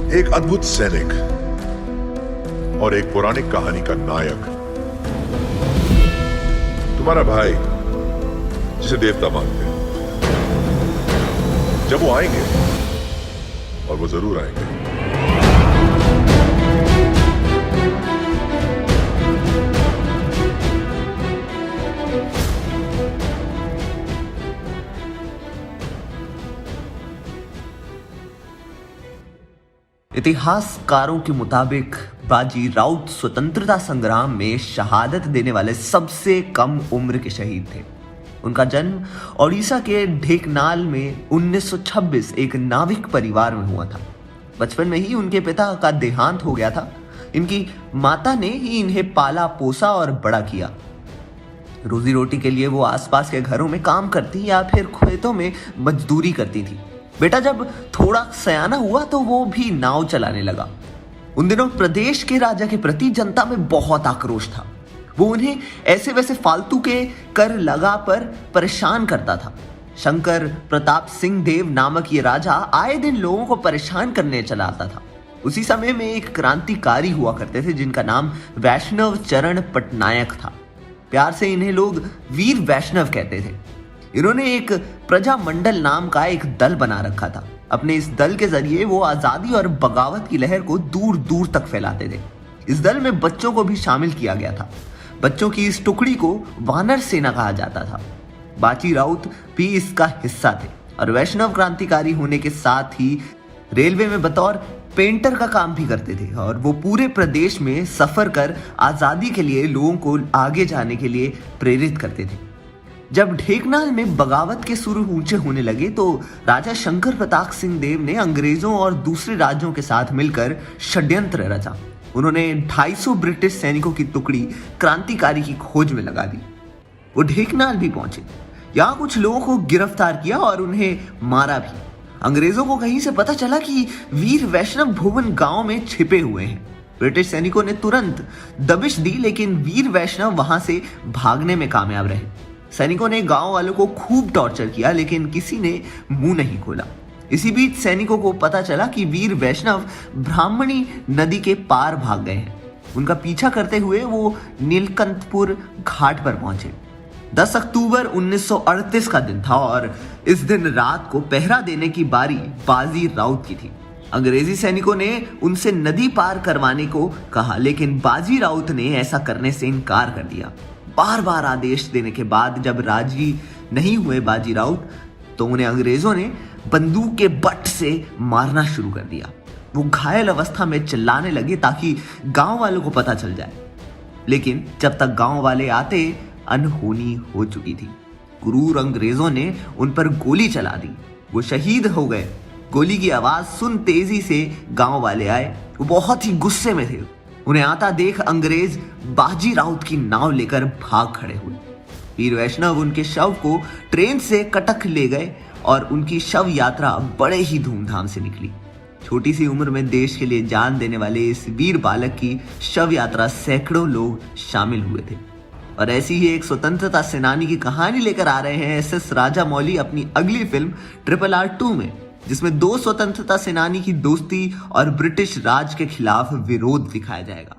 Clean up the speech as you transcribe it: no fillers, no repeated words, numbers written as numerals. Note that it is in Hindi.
एक अद्भुत सैनिक और एक पौराणिक कहानी का नायक, तुम्हारा भाई जिसे देवता मानते हैं। जब वो आएंगे, और वो जरूर आएंगे, इतिहासकारों के मुताबिक बाजी राउत स्वतंत्रता संग्राम में शहादत देने वाले सबसे कम उम्र के शहीद थे। उनका जन्म ओडिशा के ढेंकनाल में 1926 एक नाविक परिवार में हुआ था। बचपन में ही उनके पिता का देहांत हो गया था। इनकी माता ने ही इन्हें पाला पोसा और बड़ा किया। रोजी रोटी के लिए वो आसपास के घरों में काम करती या फिर खेतों में मजदूरी करती थी। बेटा जब थोड़ा सयाना हुआ तो वो भी नाव चलाने लगा। उन दिनों प्रदेश के राजा के प्रति जनता में बहुत आक्रोश था। वो उन्हें ऐसे वैसे फालतू के कर लगा पर परेशान करता था। शंकर प्रताप सिंह देव नामक ये राजा आए दिन लोगों को परेशान करने चला आता था। उसी समय में एक क्रांतिकारी हुआ करते थे जिनका नाम वैष्णव चरण पटनायक था। प्यार से इन्हें लोग वीर वैष्णव कहते थे। इन्होंने एक प्रजा मंडल नाम का एक दल बना रखा था। अपने इस दल के जरिए वो आजादी और बगावत की लहर को दूर दूर तक फैलाते थे। इस दल में बच्चों को भी शामिल किया गया था। बच्चों की इस टुकड़ी को वानर सेना कहा जाता था। बाजी राउत भी इसका हिस्सा थे और वैष्णव क्रांतिकारी होने के साथ ही रेलवे में बतौर पेंटर का काम भी करते थे और वो पूरे प्रदेश में सफर कर आजादी के लिए लोगों को आगे जाने के लिए प्रेरित करते थे। जब ढेंकनाल में बगावत के सुर ऊंचे होने लगे तो राजा शंकर प्रताप सिंह देव ने अंग्रेजों और दूसरे राज्यों के साथ मिलकर षड्यंत्र रचा। उन्होंने 250 ब्रिटिश सैनिकों की टुकड़ी क्रांतिकारी की खोज में लगा दी। वो ढेंकनाल भी पहुंचे। यहाँ कुछ लोगों को गिरफ्तार किया और उन्हें मारा भी। अंग्रेजों को कहीं से पता चला कि वीर वैष्णव भुवन गांव में छिपे हुए हैं। ब्रिटिश सैनिकों ने तुरंत दबिश दी, लेकिन वीर वैष्णव वहां से भागने में कामयाब रहे। सैनिकों ने गांव वालों को खूब टॉर्चर किया, लेकिन किसी ने मुंह नहीं खोला। इसी बीच सैनिकों को पता चला कि वीर वैष्णव ब्राह्मणी नदी के पार भाग गए हैं। उनका पीछा करते हुए वो नीलकंठपुर घाट पर पहुंचे। 10 अक्टूबर 1938 का दिन था और इस दिन रात को पहरा देने की बारी बाजी राउत की थी। अंग्रेजी सैनिकों ने उनसे नदी पार करवाने को कहा, लेकिन बाजी राउत ने ऐसा करने से इनकार कर दिया। बार बार आदेश देने के बाद जब राजी नहीं हुए बाजी राउत, तो उन्हें अंग्रेजों ने बंदूक के बट से मारना शुरू कर दिया। वो घायल अवस्था में चिल्लाने लगे ताकि गांव वालों को पता चल जाए, लेकिन जब तक गांव वाले आते अनहोनी हो चुकी थी। क्रूर अंग्रेजों ने उन पर गोली चला दी। वो शहीद हो गए। गोली की आवाज सुन तेजी से गांव वाले आए। वो बहुत ही गुस्से में थे। उन्हें आता देख अंग्रेज बाजी राउत की नाव लेकर भाग खड़े हुए। वीर वैष्णव उनके शव को ट्रेन से कटक ले गए और उनकी शव यात्रा बड़े ही धूमधाम से निकली। छोटी सी उम्र में देश के लिए जान देने वाले इस वीर बालक की शव यात्रा सैकड़ों लोग शामिल हुए थे। और ऐसी ही एक स्वतंत्रता सेनानी की कहानी लेकर आ रहे हैं SS राजामौली अपनी अगली फिल्म RRR 2 में, जिसमें 2 स्वतंत्रता सेनानी की दोस्ती और ब्रिटिश राज के खिलाफ विरोध दिखाया जाएगा।